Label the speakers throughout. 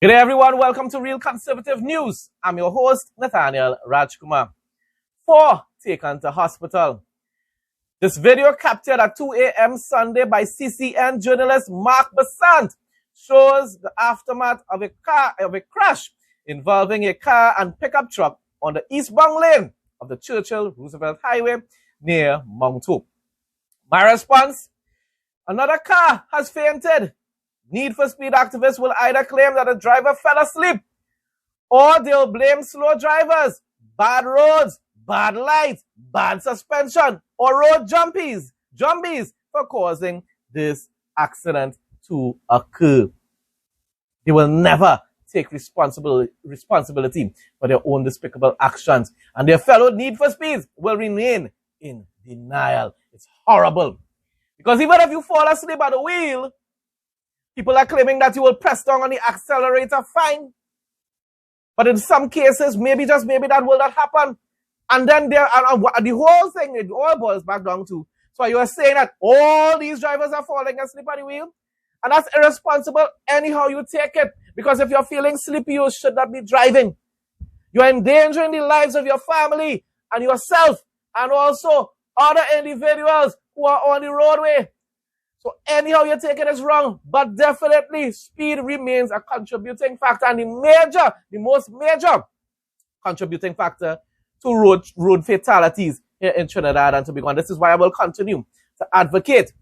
Speaker 1: Good day, everyone. Welcome to Real Conservative News. I'm your host, Nathaniel Rajkumar. 4 taken to hospital. This video captured at 2 a.m. Sunday by CCN journalist Mark Besant shows the aftermath of a crash involving a car and pickup truck on the eastbound lane of the Churchill-Roosevelt Highway near Mount Hope. My response: another car has fainted. Need for Speed activists will either claim that the driver fell asleep or they'll blame slow drivers, bad roads, bad lights, bad suspension, or road jumpies for causing this accident to occur. They will never take responsibility for their own despicable actions, and their fellow Need for Speeds will remain in denial. It's horrible. Because even if you fall asleep at the wheel, people are claiming that you will press down on the accelerator, fine. But in some cases, maybe, just maybe, that will not happen. And then the whole thing, it all boils back down to, so you are saying that all these drivers are falling asleep at the wheel? And that's irresponsible anyhow you take it. Because if you're feeling sleepy, you should not be driving. You're endangering the lives of your family and yourself and also other individuals who are on the roadway. So anyhow you take it is wrong, but definitely speed remains a contributing factor, and the most major contributing factor to road fatalities here in Trinidad and Tobago. And this is why I will continue to advocate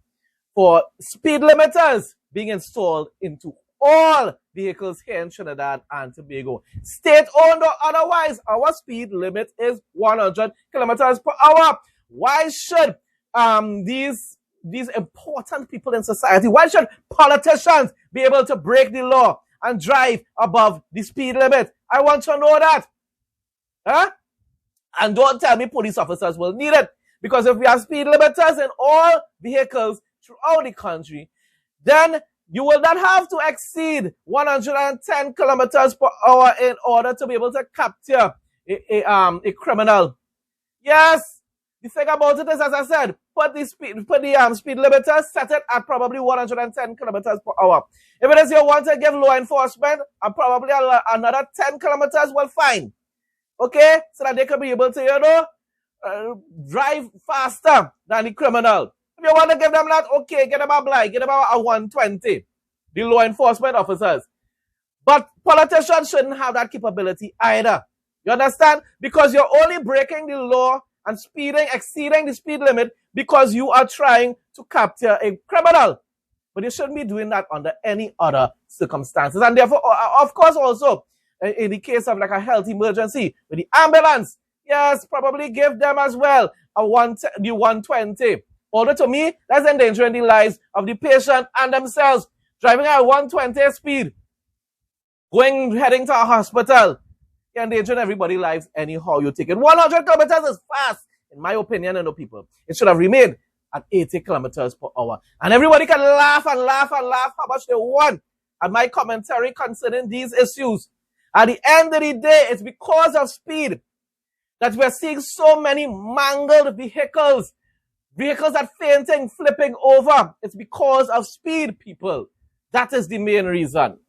Speaker 1: for speed limiters being installed into all vehicles here in Trinidad and Tobago. State-owned or otherwise, our speed limit is 100 kilometers per hour. Why should these important people in society, why should politicians be able to break the law and drive above the speed limit? I want to know that. Huh? And don't tell me police officers will need it. Because if we have speed limiters in all vehicles throughout the country, then you will not have to exceed 110 kilometers per hour in order to be able to capture a criminal. Yes. The thing about it is, as I said, put the speed limiter, set it at probably 110 kilometers per hour. If it is you want to give law enforcement, and probably another 10 kilometers, well, fine. Okay? So that they can be able to, drive faster than the criminal. If you want to give them that, okay, get them a blind, get them a 120. The law enforcement officers. But politicians shouldn't have that capability either. You understand? Because you're only breaking the law and exceeding the speed limit because you are trying to capture a criminal. But you shouldn't be doing that under any other circumstances. And therefore, of course, also, in the case of like a health emergency with the ambulance, yes, probably give them as well the 120. Although to me, that's endangering the lives of the patient and themselves. Driving at 120 speed, heading to a hospital, endangering everybody's lives anyhow you take it. 100 kilometers is fast, in my opinion, people. It should have remained at 80 kilometers per hour. And everybody can laugh and laugh and laugh how much they want at my commentary concerning these issues. At the end of the day, it's because of speed that we're seeing so many mangled vehicles that fainting, flipping over. It's because of speed, people. That is the main reason.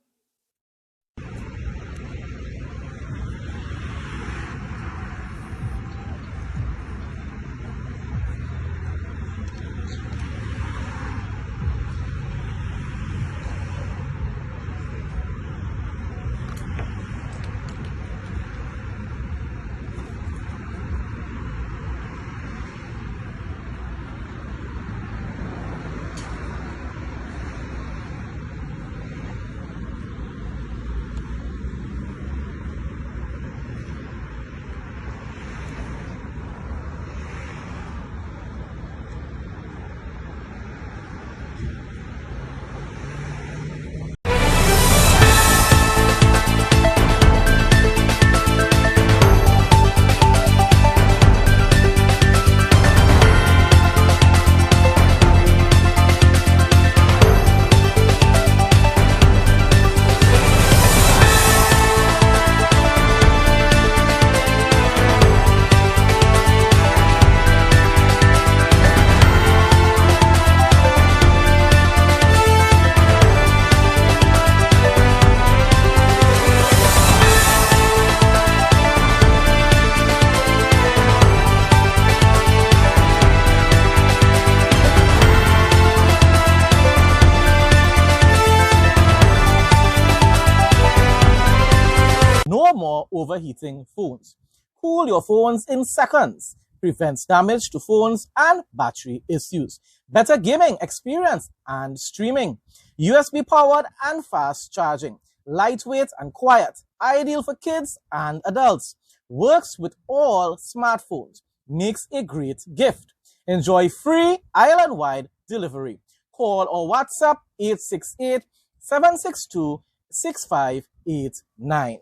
Speaker 1: more overheating phones. Cool your phones in seconds. Prevents damage to phones and battery issues. Better gaming experience and streaming. USB powered and fast charging. Lightweight and quiet. Ideal for kids and adults. Works with all smartphones. Makes a great gift. Enjoy free island-wide delivery. Call or WhatsApp 868-762-6589.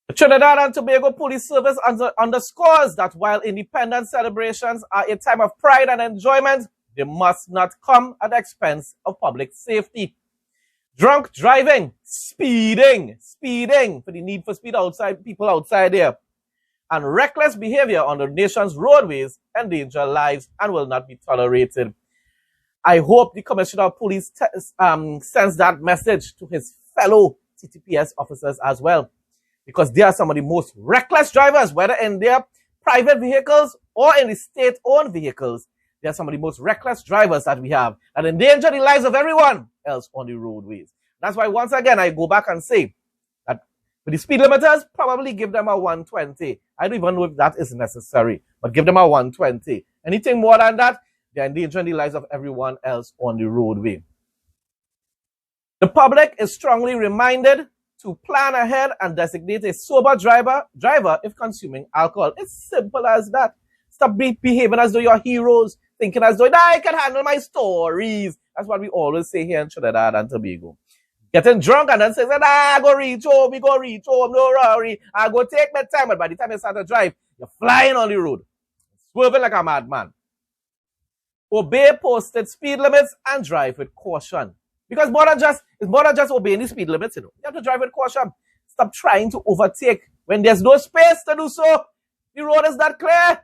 Speaker 1: The Trinidad and Tobago Police Service underscores that while independence celebrations are a time of pride and enjoyment, they must not come at the expense of public safety. Drunk driving, speeding for the need for speed outside, people outside there, and reckless behavior on the nation's roadways endanger lives and will not be tolerated. I hope the Commissioner of Police sends that message to his fellow TTPS officers as well, because they are some of the most reckless drivers, whether in their private vehicles or in the state-owned vehicles. They are some of the most reckless drivers that we have and endanger the lives of everyone else on the roadways. That's why, once again, I go back and say that for the speed limiters, probably give them a 120. I don't even know if that is necessary, but give them a 120. Anything more than that, they're endangering the lives of everyone else on the roadway. The public is strongly reminded to plan ahead and designate a sober driver if consuming alcohol. It's simple as that. Stop behaving as though you're heroes, thinking as though I can handle my stories. That's what we always say here in Trinidad and Tobago. Getting drunk and then saying, I go reach home, no worry, I go take my time. But by the time you start to drive, you're flying on the road, swerving like a madman. Obey posted speed limits and drive with caution. Because it's more than just obeying the speed limits, you have to drive with caution. Stop trying to overtake when there's no space to do so. The road is not clear.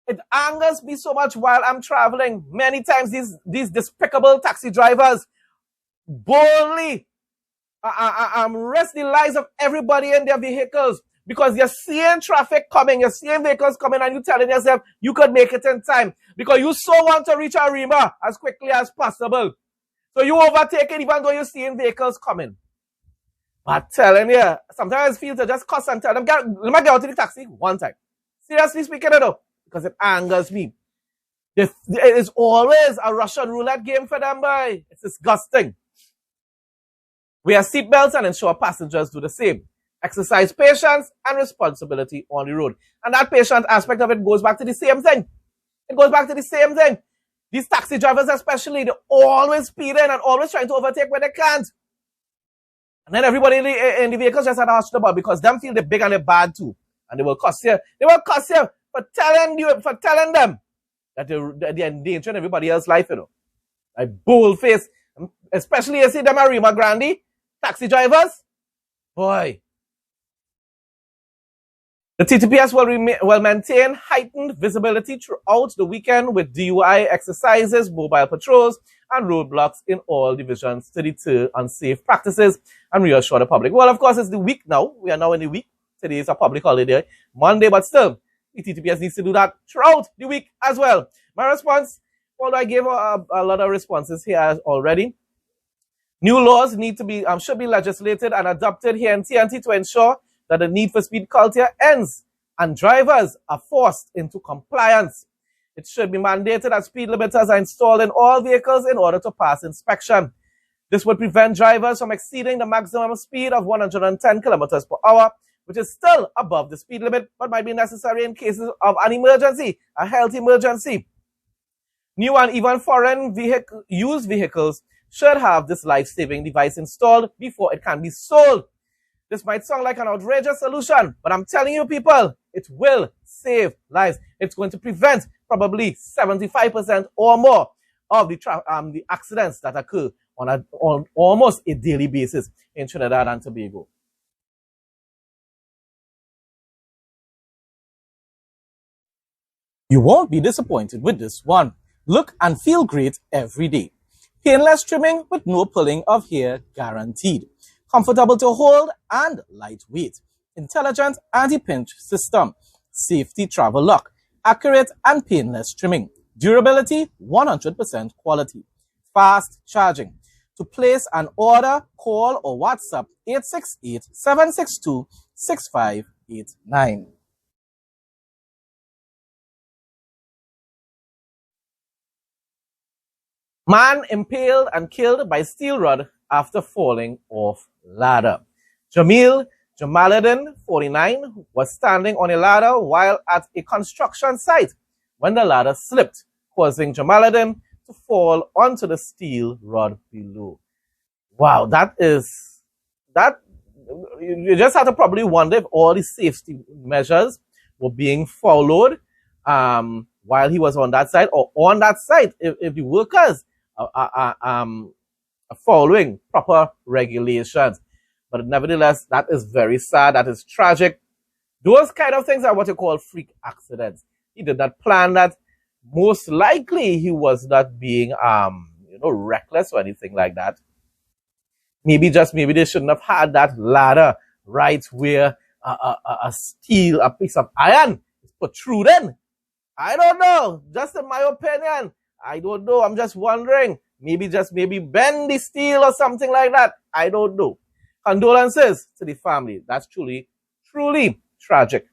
Speaker 1: It angers me so much while I'm traveling. Many times these despicable taxi drivers boldly risk the lives of everybody in their vehicles because you're seeing traffic coming, you're seeing vehicles coming, and you're telling yourself you could make it in time because you so want to reach Arima as quickly as possible. So you overtake it even though you're seeing vehicles coming. But I'm telling you, sometimes I feel to just cuss and tell them, let me get out of the taxi one time. Seriously speaking, because it angers me. It is always a Russian roulette game for them, boy. It's disgusting. Wear seatbelts and ensure passengers do the same. Exercise patience and responsibility on the road. And that patient aspect of it goes back to the same thing. It goes back to the same thing. These taxi drivers especially, they're always speeding and always trying to overtake when they can't. And then everybody in the vehicles just had to hush the bar because them feel they're big and they're bad too. And they will cuss you. They will cuss you for telling them that they're endangering everybody else's life, Like bold face. Especially you see them Arima Grande, taxi drivers. Boy. The TTPS will maintain heightened visibility throughout the weekend with DUI exercises, mobile patrols, and roadblocks in all divisions to deter unsafe practices and reassure the public. Well, of course, it's the week now. We are now in the week. Today is a public holiday, Monday, but still, the TTPS needs to do that throughout the week as well. My response, although I gave a lot of responses here already, new laws should be legislated and adopted here in TNT to ensure that the need for speed culture ends and drivers are forced into compliance. It should be mandated that speed limiters are installed in all vehicles in order to pass inspection. This would prevent drivers from exceeding the maximum speed of 110 kilometers per hour, which is still above the speed limit, but might be necessary in cases of an emergency, a health emergency. New and even foreign used vehicles should have this life-saving device installed before it can be sold. This might sound like an outrageous solution, but I'm telling you people, it will save lives. It's going to prevent probably 75% or more of the accidents that occur on almost a daily basis in Trinidad and Tobago. You won't be disappointed with this one. Look and feel great every day. Painless trimming with no pulling of hair guaranteed. Comfortable to hold and lightweight. Intelligent anti-pinch system. Safety travel lock. Accurate and painless trimming. Durability 100% quality. Fast charging. To place an order, call or WhatsApp 868-762-6589. Man impaled and killed by steel rod after falling off ladder. Jamaluddin, 49, was standing on a ladder while at a construction site when the ladder slipped, causing Jamaluddin to fall onto the steel rod below. Wow, you just have to probably wonder if all the safety measures were being followed while he was on that site, or on that site if the workers are following proper regulations. But nevertheless, that is very sad. That is tragic. Those kind of things are what you call freak accidents. He did not plan that. Most likely, he was not being, reckless or anything like that. Maybe they shouldn't have had that ladder right where a piece of iron is protruding. I don't know. Just in my opinion. I don't know. I'm just wondering. Maybe bend the steel or something like that. I don't know. Condolences to the family. That's truly tragic.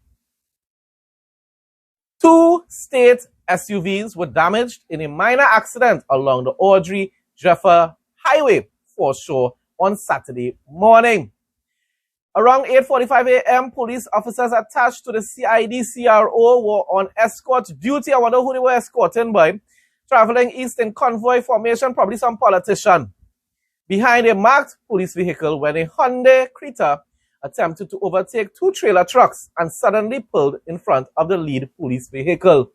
Speaker 1: 2 state SUVs were damaged in a minor accident along the Audrey-Jeffer Highway foreshore on Saturday morning. Around 8:45 a.m., police officers attached to the CID CRO were on escort duty. I wonder who they were escorting by. Traveling east in convoy formation, probably some politician. Behind a marked police vehicle when a Hyundai Creta attempted to overtake 2 trailer trucks and suddenly pulled in front of the lead police vehicle.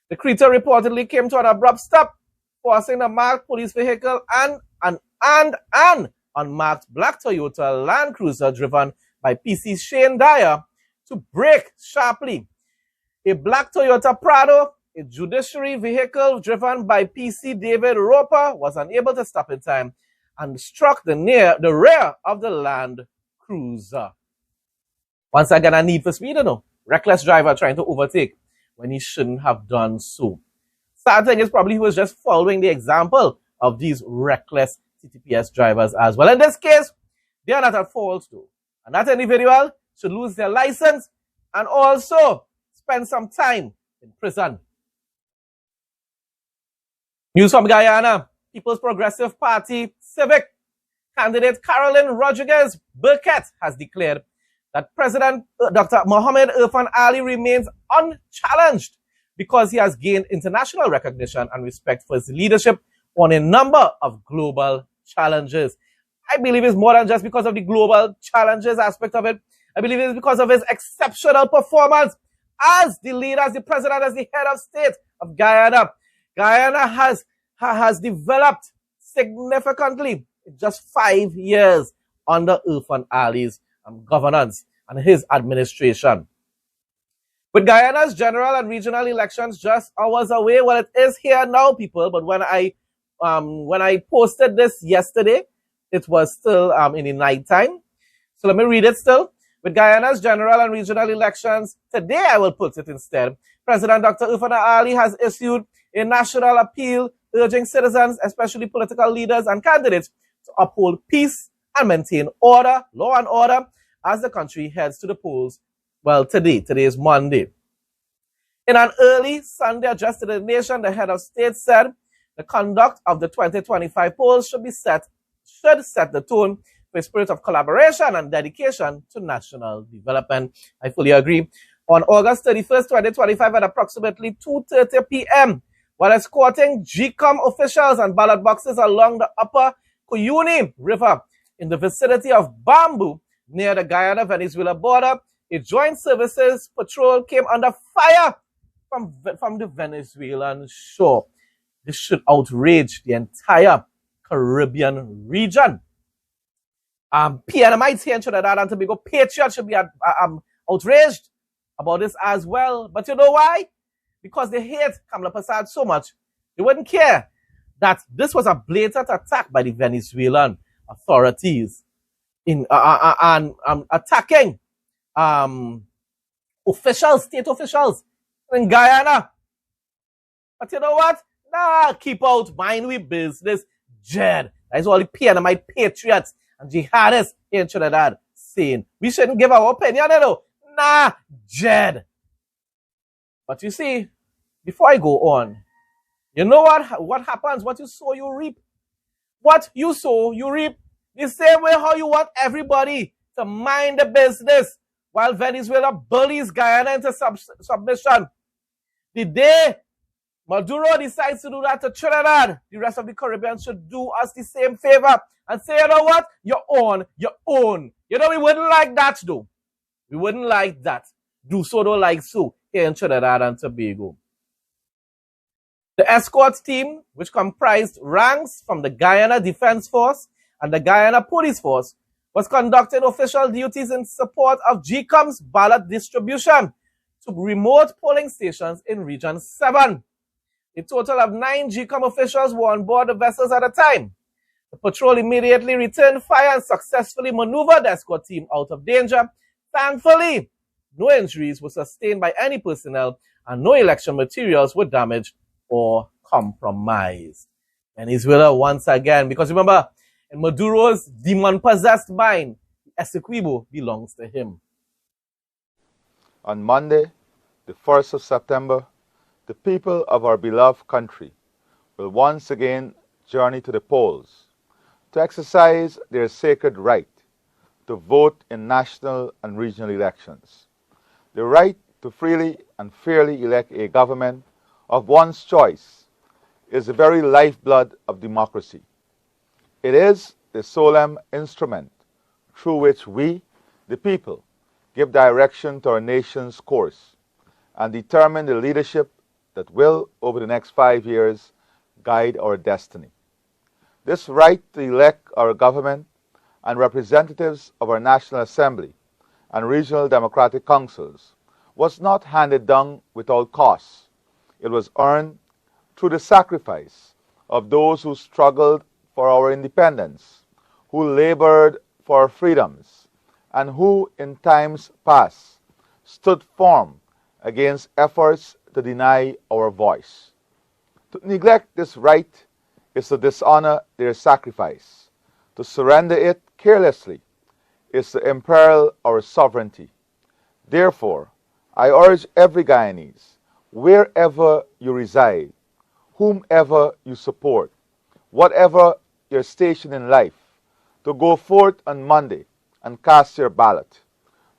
Speaker 1: The Creta reportedly came to an abrupt stop, forcing the marked police vehicle and an unmarked black Toyota Land Cruiser driven by PC Shane Dyer to brake sharply. A black Toyota Prado, a judiciary vehicle driven by PC David Roper, was unable to stop in time and struck the rear of the Land Cruiser. Once again, a need for speed, reckless driver trying to overtake when he shouldn't have done so. Sad thing is probably he was just following the example of these reckless TTPS drivers as well. In this case, they are not at fault though. And that individual should lose their license and also spend some time in prison. News from Guyana. People's Progressive Party Civic candidate Carolyn Rodriguez Burkett has declared that President Dr. Mohamed Irfan Ali remains unchallenged because he has gained international recognition and respect for his leadership on a number of global challenges. I believe it's more than just because of the global challenges aspect of it. I believe it's because of his exceptional performance as the leader, as the president, as the head of state of Guyana. Guyana has developed significantly in just 5 years under Irfan Ali's governance and his administration. With Guyana's general and regional elections just hours away, well, it is here now, people. But when I posted this yesterday, it was still in the night time. So let me read it still. With Guyana's general and regional elections, today I will put it instead. President Dr. Irfan Ali has issued a national appeal urging citizens, especially political leaders and candidates, to uphold peace and maintain order, law and order, as the country heads to the polls. Well, today is Monday. In an early Sunday address to the nation, the head of state said the conduct of the 2025 polls should set the tone for a spirit of collaboration and dedication to national development. I fully agree. On August 31st, 2025 at approximately 2:30 p.m., while escorting GCOM officials and ballot boxes along the upper Cuyuni River in the vicinity of Bamboo near the Guyana-Venezuela border, a joint services patrol came under fire from the Venezuelan shore. This should outrage the entire Caribbean region. PNMites here in Trinidad and Tobago, patriots should be outraged about this as well. But you know why? Because they hate Kamala Prasad so much, they wouldn't care that this was a blatant attack by the Venezuelan authorities in attacking state officials in Guyana. But you know what? Nah, keep out, mind we business, Jed. That's all the Panamite patriots and jihadists here in Trinidad saying. We shouldn't give our opinion, you know. Nah, Jed. But you see, before I go on, you know what happens? What you sow, you reap. What you sow, you reap. The same way how you want everybody to mind the business while Venezuela bullies Guyana into submission. The day Maduro decides to do that to Trinidad, the rest of the Caribbean should do us the same favor and say, you know what? You're on your own. You know, we wouldn't like that, though. We wouldn't like that. Do so, don't like so, here in Trinidad and Tobago. The escort team, which comprised ranks from the Guyana Defense Force and the Guyana Police Force, was conducting official duties in support of GCOM's ballot distribution to remote polling stations in Region 7. A total of 9 GCOM officials were on board the vessels at a time. The patrol immediately returned fire and successfully maneuvered the escort team out of danger. Thankfully, no injuries were sustained by any personnel and no election materials were damaged or compromised. Venezuela once again, because remember, in Maduro's demon-possessed mind, Essequibo belongs to him.
Speaker 2: On Monday, the 1st of September, the people of our beloved country will once again journey to the polls to exercise their sacred right to vote in national and regional elections. The right to freely and fairly elect a government of one's choice is the very lifeblood of democracy. It is the solemn instrument through which we, the people, give direction to our nation's course and determine the leadership that will, over the next 5 years, guide our destiny. This right to elect our government and representatives of our National Assembly and regional democratic councils was not handed down without cost. It was earned through the sacrifice of those who struggled for our independence, who labored for our freedoms, and who in times past stood firm against efforts to deny our voice. To neglect this right is to dishonor their sacrifice. To surrender it carelessly is to imperil our sovereignty. Therefore, I urge every Guyanese, wherever you reside, whomever you support, whatever your station in life, to go forth on Monday and cast your ballot.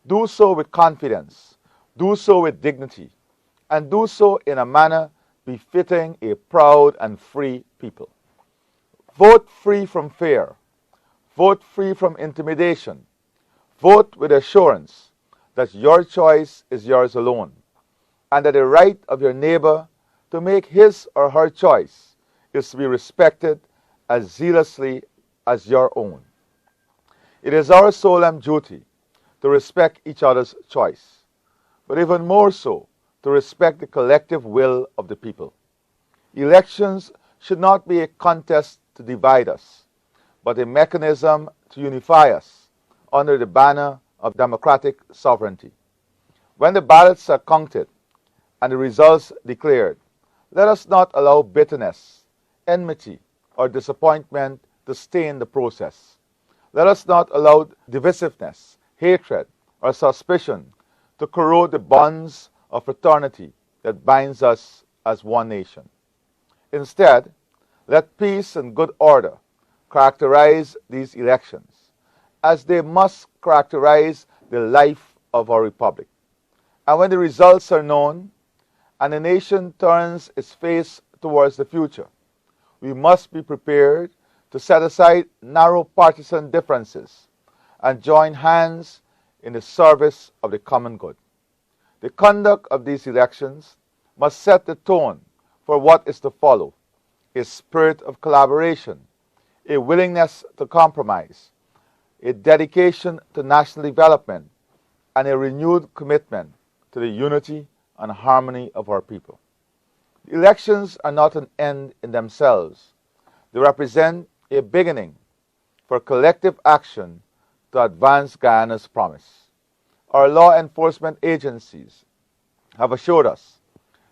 Speaker 2: Do so with confidence, do so with dignity, and do so in a manner befitting a proud and free people. Vote free from fear. Vote free from intimidation. Vote with assurance that your choice is yours alone, and that the right of your neighbor to make his or her choice is to be respected as zealously as your own. It is our solemn duty to respect each other's choice, but even more so, to respect the collective will of the people. Elections should not be a contest to divide us, but a mechanism to unify us under the banner of democratic sovereignty. When the ballots are counted and the results declared, let us not allow bitterness, enmity, or disappointment to stain the process. Let us not allow divisiveness, hatred, or suspicion to corrode the bonds of fraternity that binds us as one nation. Instead, let peace and good order characterize these elections, as they must characterize the life of our republic. And when the results are known, and the nation turns its face towards the future, we must be prepared to set aside narrow partisan differences and join hands in the service of the common good. The conduct of these elections must set the tone for what is to follow: a spirit of collaboration, a willingness to compromise, a dedication to national development, and a renewed commitment to the unity and harmony of our people. The elections are not an end in themselves. They represent a beginning for collective action to advance Guyana's promise. Our law enforcement agencies have assured us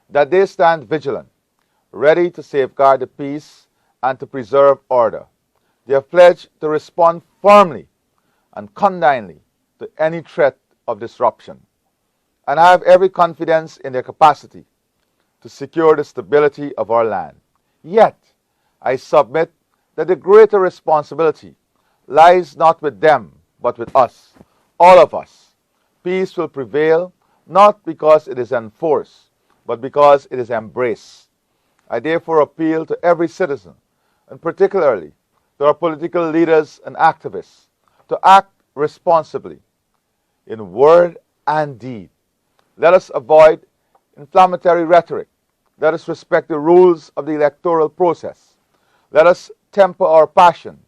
Speaker 2: that they stand vigilant, ready to safeguard the peace and to preserve order, They have pledged to respond firmly and condignly to any threat of disruption. And I have every confidence in their capacity to secure the stability of our land. Yet, I submit that the greater responsibility lies not with them, but with us, all of us. Peace will prevail not because it is enforced, but because it is embraced. I therefore appeal to every citizen, and particularly to our political leaders and activists, to act responsibly in word and deed. Let us avoid inflammatory rhetoric. Let us respect the rules of the electoral process. Let us temper our passion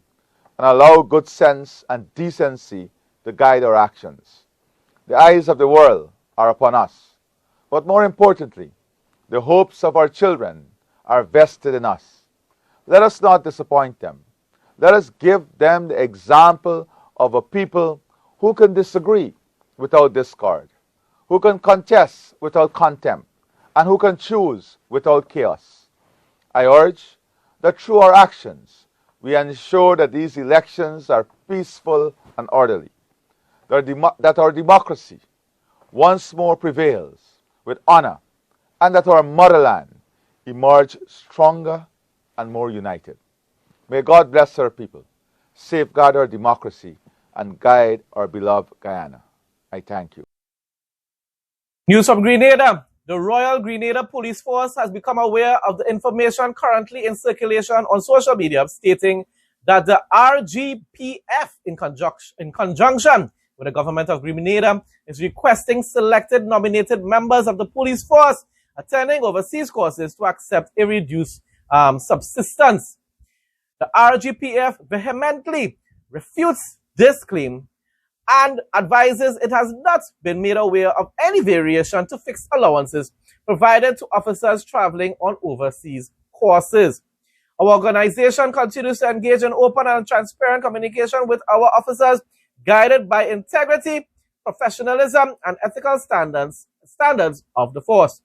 Speaker 2: and allow good sense and decency to guide our actions. The eyes of the world are upon us. But more importantly, the hopes of our children are vested in us. Let us not disappoint them. Let us give them the example of a people who can disagree without discord, who can contest without contempt, and who can choose without chaos. I urge that through our actions, we ensure that these elections are peaceful and orderly, that our democracy once more prevails with honor, and that our motherland emerge stronger and more united. May God bless our people, safeguard our democracy, and guide our beloved Guyana. I thank you.
Speaker 1: News from Grenada. The Royal Grenada Police Force has become aware of the information currently in circulation on social media stating that the RGPF, in conjunction with the government of Grenada, is requesting selected nominated members of the police force attending overseas courses to accept a reduced subsistence. The RGPF vehemently refutes this claim and advises it has not been made aware of any variation to fixed allowances provided to officers traveling on overseas courses. Our organization continues to engage in open and transparent communication with our officers, guided by integrity, professionalism, and ethical standards of the force.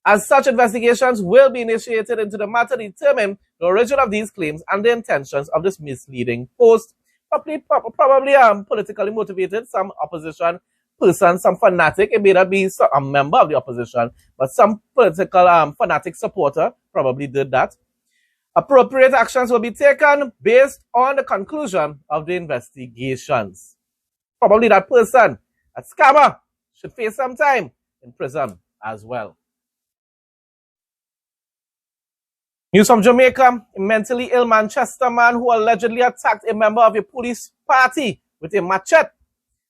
Speaker 1: As such, investigations will be initiated into the matter to determine the origin of these claims and the intentions of this misleading post. Probably politically motivated, some opposition person, some fanatic. It may not be a member of the opposition, but some political fanatic supporter probably did that. Appropriate actions will be taken based on the conclusion of the investigations. Probably that person, that scammer, should face some time in prison as well. News from Jamaica. A mentally ill Manchester man who allegedly attacked a member of a police party with a machete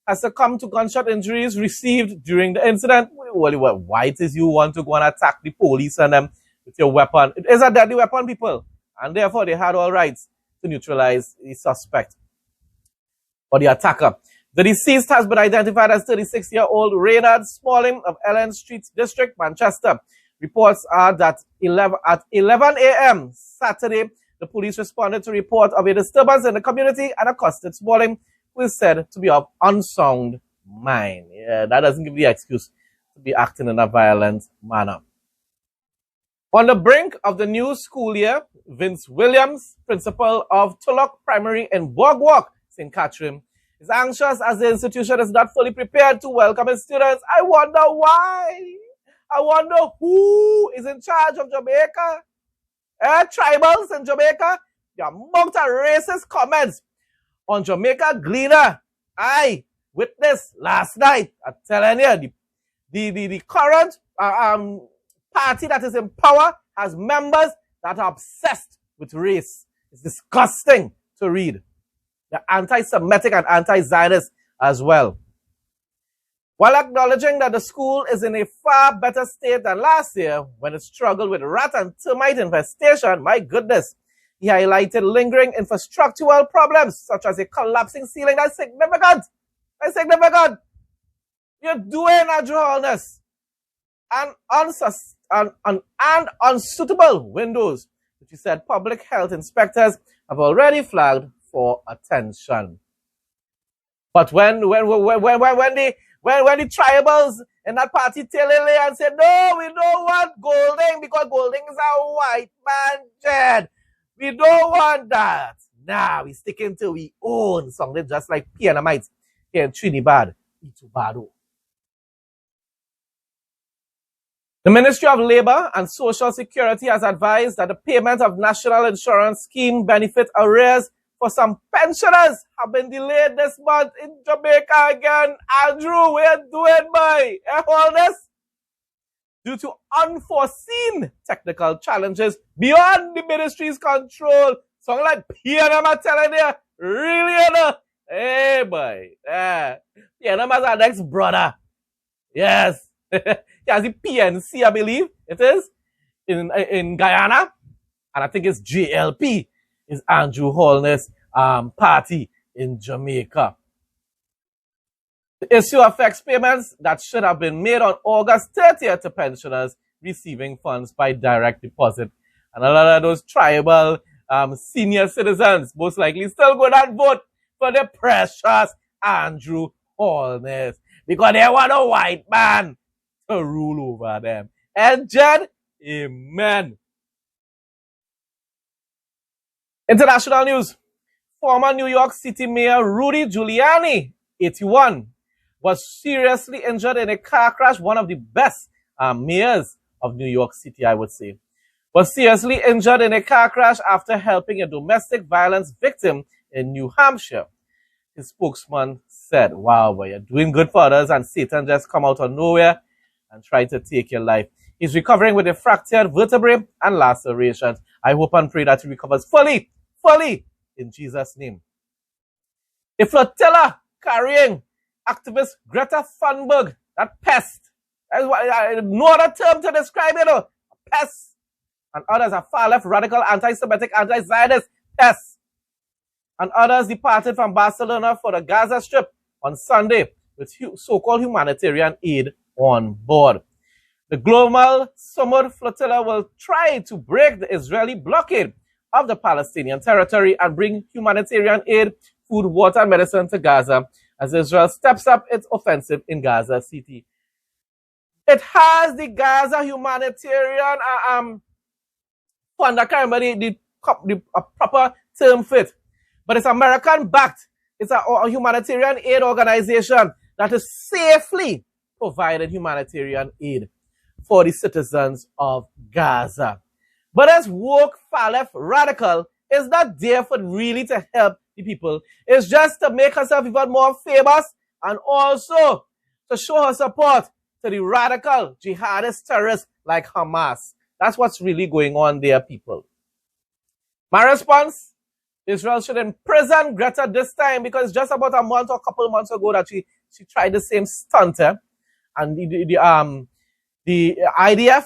Speaker 1: has succumbed to gunshot injuries received during the incident. Well, why it is you want to go and attack the police and them with your weapon? It is a deadly weapon, people, and therefore they had all rights to neutralize the suspect or the attacker. The deceased has been identified as 36-year-old Reynard Smalling of Ellen Street District, Manchester. Reports are that at 11 a.m. Saturday, the police responded to a report of a disturbance in the community and accosted Smalling, who is said to be of unsound mind. Yeah, that doesn't give the excuse to be acting in a violent manner. On the brink of the new school year, Vince Williams, principal of Tulloch Primary in Boardwalk, St. Catherine, is anxious as the institution is not fully prepared to welcome its students. I wonder why. I wonder who is in charge of Jamaica. Tribals in Jamaica. The amount of racist comments on Jamaica Gleaner I witnessed last night. I'm telling you, the current party that is in power has members that are obsessed with race. It's disgusting to read. They're anti-Semitic and anti-Zionist as well. While acknowledging that the school is in a far better state than last year when it struggled with rat and termite infestation, my goodness, he highlighted lingering infrastructural problems such as a collapsing ceiling. That's significant. That's significant. You're doing a journalist and unsuitable windows, which he said public health inspectors have already flagged for attention. But when the tribals in that party tell and said, no, we don't want Golding because Golding is a white man, Jed. We don't want that. Nah, we sticking to we own song. They just like Pianamites here in Trinidad Tobago. The Ministry of Labor and Social Security has advised that the payment of National Insurance Scheme benefit arrears for some pensioners have been delayed this month in Jamaica again. Andrew, we're doing, boy. All this due to unforeseen technical challenges beyond the ministry's control. Something like Pianama telling you, really, you know? Hey, boy. Pianama's our next brother. Yes. He has the PNC, I believe it is, in Guyana. And I think it's JLP, is Andrew Holness party in Jamaica. The issue affects payments that should have been made on August 30th to pensioners receiving funds by direct deposit. And a lot of those tribal senior citizens most likely still go and vote for the precious Andrew Holness because they want a white man to rule over them. And Jed, amen. International news. Former New York City Mayor Rudy Giuliani, 81, was seriously injured in a car crash. One of the best mayors of New York City, I would say, was seriously injured in a car crash after helping a domestic violence victim in New Hampshire. His spokesman said, wow, boy, you're doing good for others and Satan just come out of nowhere and try to take your life. He's recovering with a fractured vertebrae and lacerations. I hope and pray that he recovers fully in Jesus' name. A flotilla carrying activist Greta Thunberg, that pest. No other term to describe it, a pest. And others are far-left, radical, anti-Semitic, anti-Zionist pests. And others departed from Barcelona for the Gaza Strip on Sunday with so-called humanitarian aid on board. The global summer flotilla will try to break the Israeli blockade of the Palestinian territory and bring humanitarian aid, food, water, and medicine to Gaza as Israel steps up its offensive in Gaza City. It has the Gaza humanitarian fund. I can't remember the proper term for it, but it's American-backed. It's a humanitarian aid organization that is safely provided humanitarian aid for the citizens of Gaza. But as woke, far-left, radical is not there for really to help the people. It's just to make herself even more famous and also to show her support to the radical jihadist terrorists like Hamas. That's what's really going on there, people. My response, Israel should imprison Greta this time because just about a month or a couple of months ago that she tried the same stunt. And the IDF,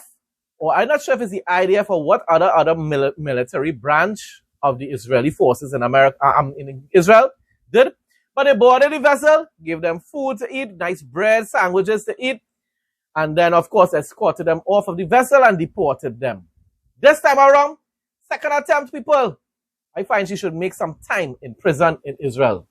Speaker 1: or I'm not sure if it's the IDF or what other military branch of the Israeli forces in America, in Israel did, but they boarded the vessel, gave them food to eat, nice bread, sandwiches to eat, and then of course escorted them off of the vessel and deported them. This time around, second attempt, people, I find she should make some time in prison in Israel.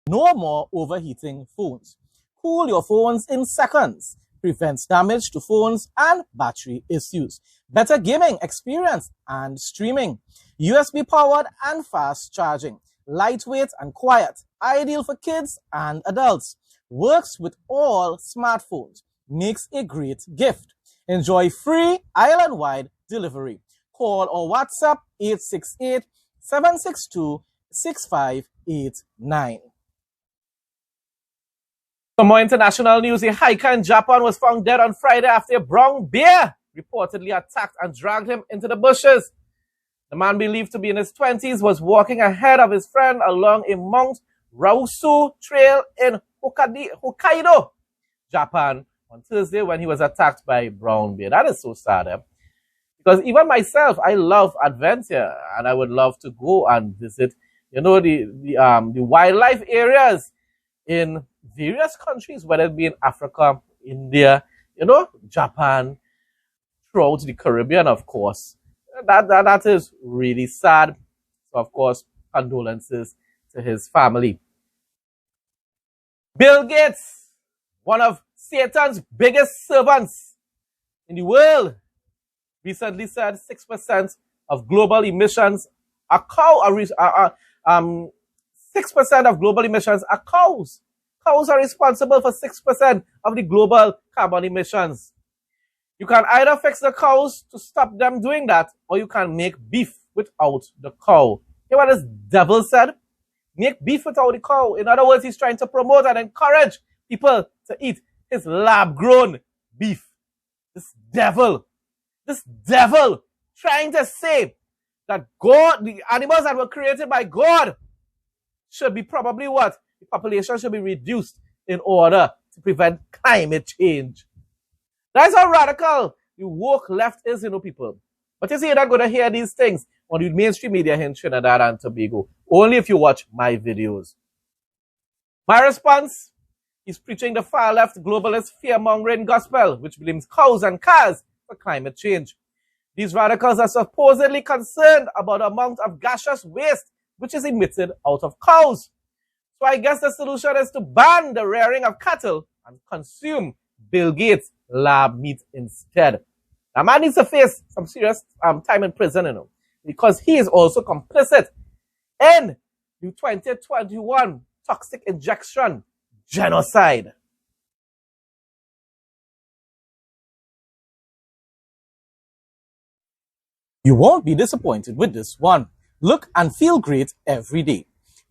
Speaker 1: No more overheating phones. Cool your phones in seconds. Prevents damage to phones and battery issues. Better gaming experience and streaming. USB powered and fast charging. Lightweight and quiet. Ideal for kids and adults. Works with all smartphones. Makes a great gift. Enjoy free island-wide delivery. Call or WhatsApp 868-762-6589. Some more international news. A hiker in Japan was found dead on Friday after a brown bear reportedly attacked and dragged him into the bushes. The man, believed to be in his 20s, was walking ahead of his friend along a Mount Rausu trail in Hokkaido, Japan, on Thursday when he was attacked by a brown bear. That is so sad, because even myself, I love adventure and I would love to go and visit, the wildlife areas in various countries, whether it be in Africa, India, Japan, throughout the Caribbean, of course. That is really sad. So, of course, condolences to his family. Bill Gates, one of Satan's biggest servants in the world, recently said 6% of global emissions are 6% of global emissions are cows. Cows are responsible for 6% of the global carbon emissions. You can either fix the cows to stop them doing that, or you can make beef without the cow. Hear what this devil said? Make beef without the cow. In other words, he's trying to promote and encourage people to eat his lab-grown beef. This devil trying to say that God, the animals that were created by God, should be probably what? The population should be reduced in order to prevent climate change. That's how radical the woke left is, people. But you see, you're not going to hear these things on the mainstream media here in Trinidad and Tobago. Only if you watch my videos. My response is preaching the far-left globalist fear-mongering gospel, which blames cows and cars for climate change. These radicals are supposedly concerned about the amount of gaseous waste which is emitted out of cows. So I guess the solution is to ban the rearing of cattle and consume Bill Gates' lab meat instead. That man needs to face some serious time in prison, because he is also complicit in the 2021 toxic injection genocide. You won't be disappointed with this one. Look and feel great every day.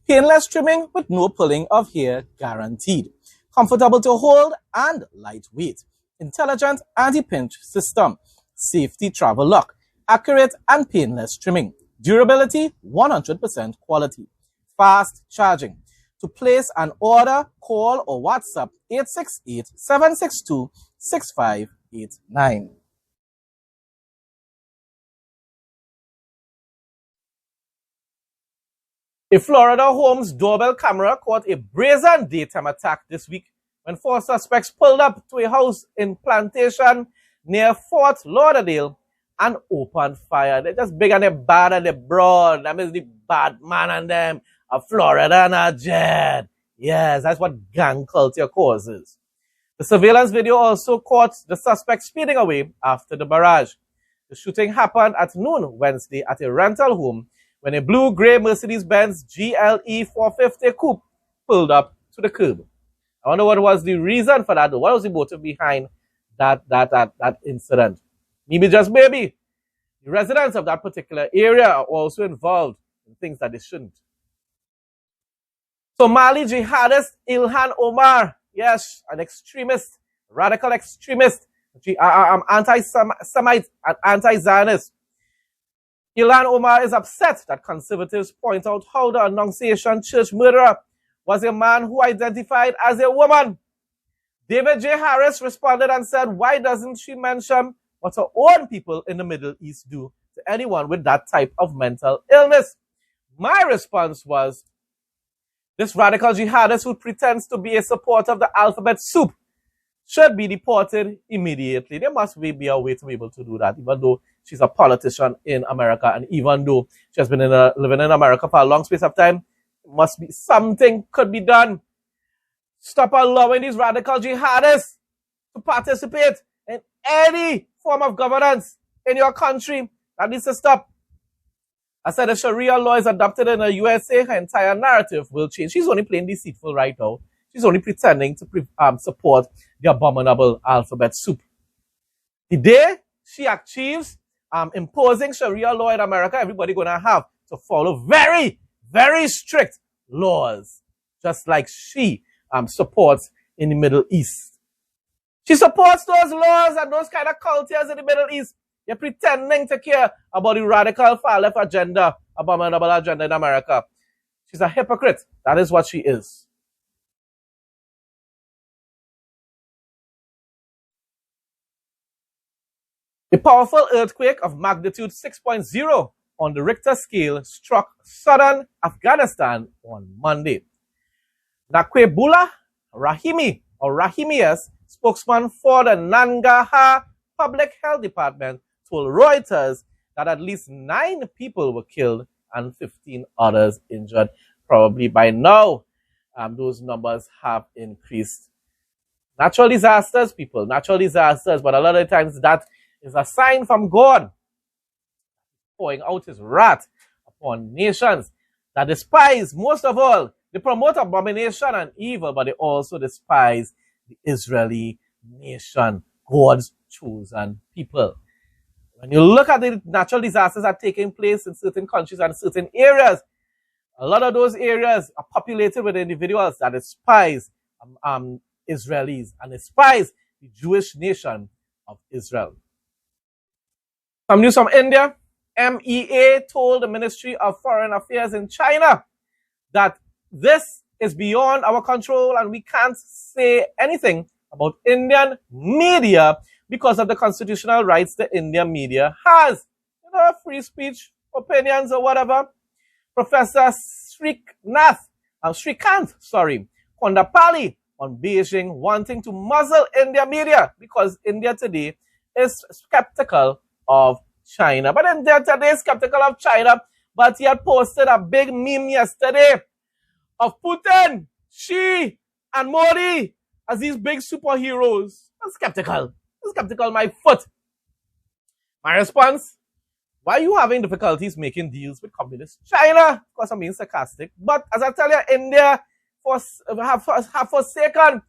Speaker 1: Painless trimming with no pulling of hair guaranteed. Comfortable to hold and lightweight. Intelligent anti-pinch system. Safety travel lock. Accurate and painless trimming. Durability 100% quality. Fast charging. To place an order, call or WhatsApp 868-762-6589. A Florida home's doorbell camera caught a brazen daytime attack this week when 4 suspects pulled up to a house in Plantation near Fort Lauderdale and opened fire. They're just big and they're bad and they're broad. That means the bad man and them are Florida and a jet. Yes, that's what gang culture causes. The surveillance video also caught the suspects speeding away after the barrage. The shooting happened at noon Wednesday at a rental home when a blue-gray Mercedes-Benz GLE 450 coupe pulled up to the curb. I wonder what was the reason for that. What was the motive behind that incident? Maybe just maybe the residents of that particular area are also involved in things that they shouldn't. Somali jihadist Ilhan Omar, yes, an extremist, radical extremist, anti-Semite and anti-Zionist. Ilhan Omar is upset that conservatives point out how the Annunciation Church murderer was a man who identified as a woman. David J. Harris responded and said, why doesn't she mention what her own people in the Middle East do to anyone with that type of mental illness? My response was, this radical jihadist who pretends to be a supporter of the alphabet soup should be deported immediately. There must be a way to be able to do that, even though she's a politician in America, and even though she has been living in America for a long space of time, must be something could be done. Stop allowing these radical jihadists to participate in any form of governance in your country. That needs to stop. I said if Sharia law is adopted in the USA, her entire narrative will change. She's only playing deceitful right now. She's only pretending to support the abominable alphabet soup. The day she achieves imposing Sharia law in America, everybody going to have to follow very, very strict laws, just like she supports in the Middle East. She supports those laws and those kind of cultures in the Middle East. You're pretending to care about the radical far-left agenda, abominable agenda in America. She's a hypocrite. That is what she is. A powerful earthquake of magnitude 6.0 on the Richter scale struck southern Afghanistan on Monday. Naquebullah Rahimi, or Rahimias, spokesman for the Nangarhar Public Health Department, told Reuters that at least 9 people were killed and 15 others injured. Probably by now, those numbers have increased. Natural disasters, people, natural disasters, but a lot of times that is a sign from God pouring out his wrath upon nations that despise, most of all, they promote abomination and evil, but they also despise the Israeli nation, God's chosen people. When you look at the natural disasters that are taking place in certain countries and certain areas, a lot of those areas are populated with individuals that despise Israelis and despise the Jewish nation of Israel. Some news from India. MEA told the Ministry of Foreign Affairs in China that this is beyond our control and we can't say anything about Indian media because of the constitutional rights the Indian media has. You know, free speech, opinions or whatever. Professor Shrikant Kondapalli on Beijing wanting to muzzle India media because India today is skeptical of China. But India today is skeptical of China, but he had posted a big meme yesterday of Putin, Xi, and Modi as these big superheroes. I'm skeptical. I'm skeptical my foot. My response, why are you having difficulties making deals with communist China? Of course, I'm being sarcastic. But as I tell you, India have forsaken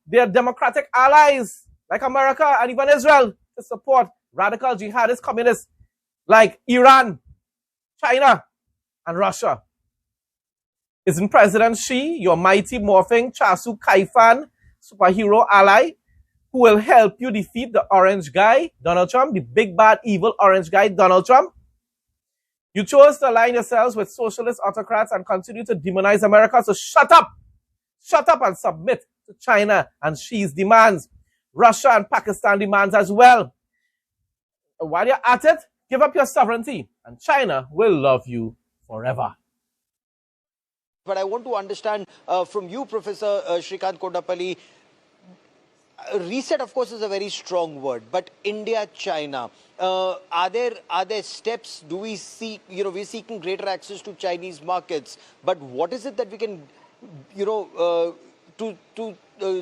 Speaker 1: their democratic allies like America and even Israel to support radical jihadist communists like Iran, China, and Russia. Isn't President Xi your mighty morphing Chasu Kaifan superhero ally who will help you defeat the orange guy, Donald Trump, the big bad evil orange guy, Donald Trump? You chose to align yourselves with socialist autocrats and continue to demonize America, so shut up and submit to China and Xi's demands. Russia and Pakistan demands as well. While you're at it, give up your sovereignty and China will love you forever.
Speaker 3: But I want to understand from you, Professor Shrikant Kondapalli, reset, of course, is a very strong word, but India, China, are there steps? Do we seek, we're seeking greater access to Chinese markets, but what is it that we can,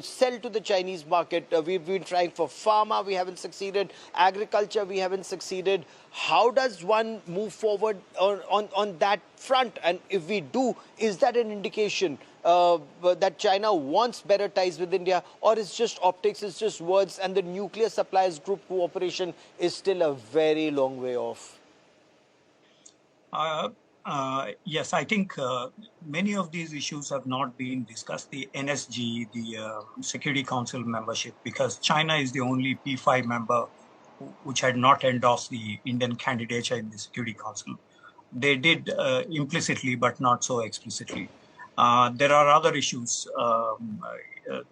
Speaker 3: sell to the Chinese market? We've been trying for pharma, we haven't succeeded. Agriculture, we haven't succeeded. How does one move forward on that front? And if we do, is that an indication that China wants better ties with India, or it's just optics, it's just words, and the nuclear suppliers group cooperation is still a very long way off?
Speaker 4: Yes, I think many of these issues have not been discussed. The NSG, the Security Council membership, because China is the only P5 member which had not endorsed the Indian candidature in the Security Council. They did implicitly, but not so explicitly. There are other issues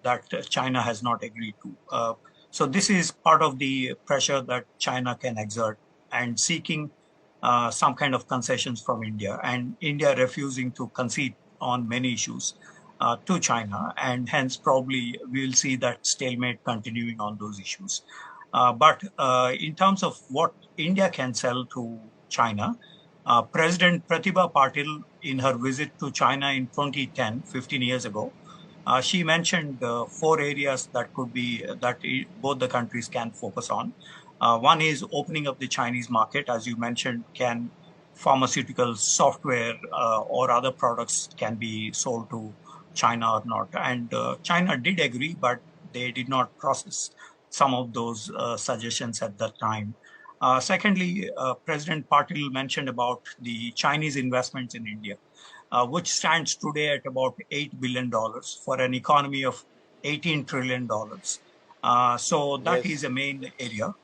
Speaker 4: that China has not agreed to. So this is part of the pressure that China can exert and seeking some kind of concessions from India, and India refusing to concede on many issues to China, and hence probably we'll see that stalemate continuing on those issues. But in terms of what India can sell to China, President Pratibha Patil, in her visit to China in 2010, 15 years ago, she mentioned 4 areas that could be that both the countries can focus on. One is opening up the Chinese market. As you mentioned, can pharmaceutical software or other products can be sold to China or not? And China did agree, but they did not process some of those suggestions at that time. Secondly, President Patil mentioned about the Chinese investments in India, which stands today at about $8 billion for an economy of $18 trillion. So that is a main area.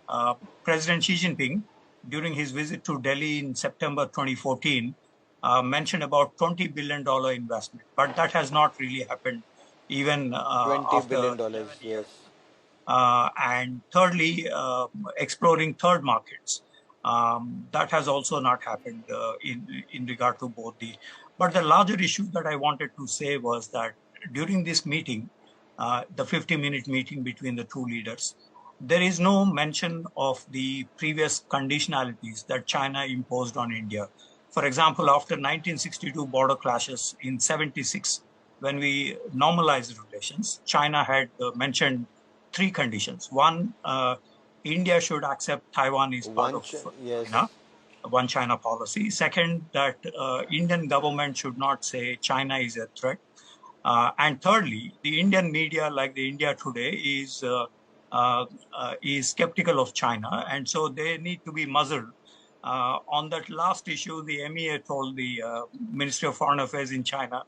Speaker 4: President Xi Jinping, during his visit to Delhi in September 2014, mentioned about $20 billion investment, but that has not really happened even
Speaker 3: $20 billion, yes.
Speaker 4: And thirdly, exploring third markets. That has also not happened in regard to both the. But the larger issue that I wanted to say was that during this meeting, the 50-minute meeting between the two leaders, there is no mention of the previous conditionalities that China imposed on India. For example, after 1962 border clashes in 76, when we normalized relations, China had mentioned 3 conditions. One, India should accept Taiwan as part of China. one China policy. Second, that Indian government should not say China is a threat. And thirdly, the Indian media, like the India Today, is skeptical of China, and so they need to be muzzled. On that last issue, the MEA told the Ministry of Foreign Affairs in China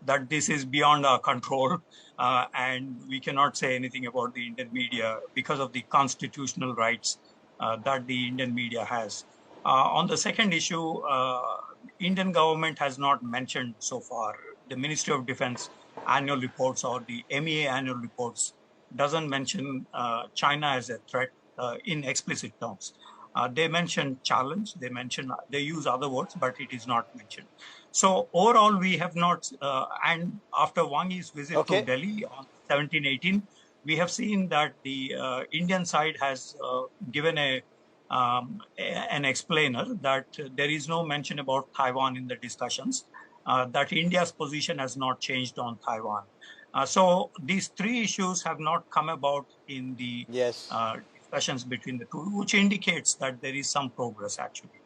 Speaker 4: that this is beyond our control, and we cannot say anything about the Indian media because of the constitutional rights that the Indian media has. On the second issue, Indian government has not mentioned so far. The Ministry of Defense annual reports or the MEA annual reports doesn't mention China as a threat in explicit terms. They mention challenge, they use other words, but it is not mentioned. So overall, we have not, and after Wang Yi's visit to Delhi on 17-18, we have seen that the Indian side has given an explainer that there is no mention about Taiwan in the discussions, that India's position has not changed on Taiwan. So these three issues have not come about in the discussions between the two, which indicates that there is some progress actually,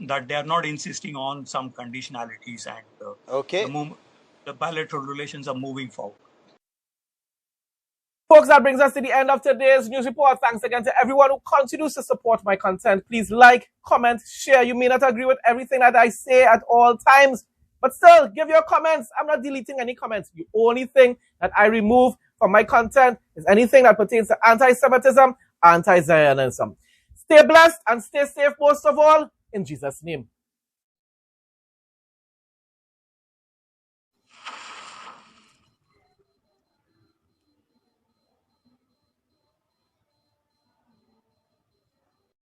Speaker 4: that they are not insisting on some conditionalities, and the bilateral relations are moving forward.
Speaker 1: Folks, that brings us to the end of today's news report. Thanks again to everyone who continues to support my content. Please like, comment, share. You may not agree with everything that I say at all times, but still, give your comments. I'm not deleting any comments. The only thing that I remove from my content is anything that pertains to anti-Semitism, anti-Zionism. Stay blessed and stay safe most of all, in Jesus' name.